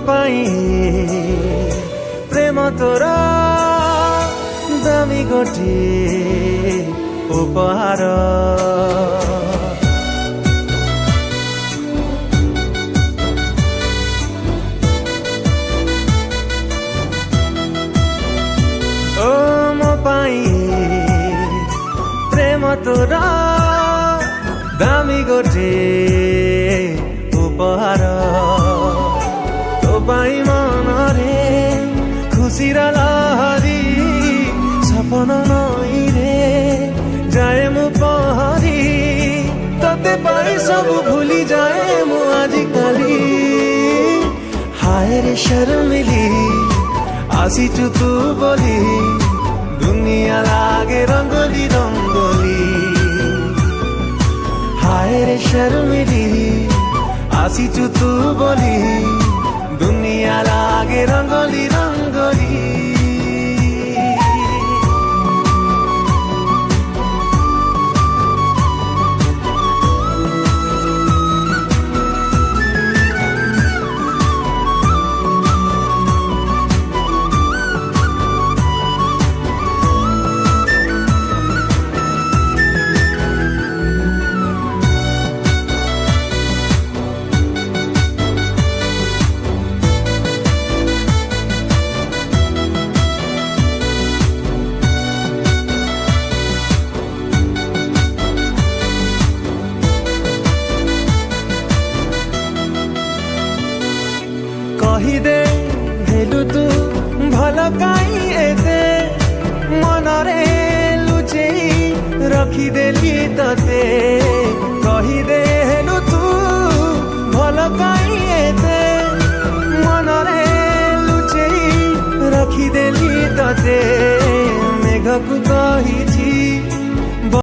पाई प्रेम तोर दामी गोटे उपहार ओ मो पाई प्रेम तोर दामी गोटे उपहार तो पाई मनरे खुशीर लहरी सपन नई रे जाए मु पहरी तते पाई सब भूली जाए मु आजिकाली हाय रे शर्मिली आसीचु तू बोली दुनिया लागे रंगोली रंगोली हाय रे शर्मिली आसीचु तू बोली दुनिया लागे रंगोली रंगोली कहीदे हेलु तू भल काई एते मनरे लुचेई रखिदेली तते कहीदे हेलु तू भल काई एते मनरे लुचेई रखिदेली तते मेघ को कही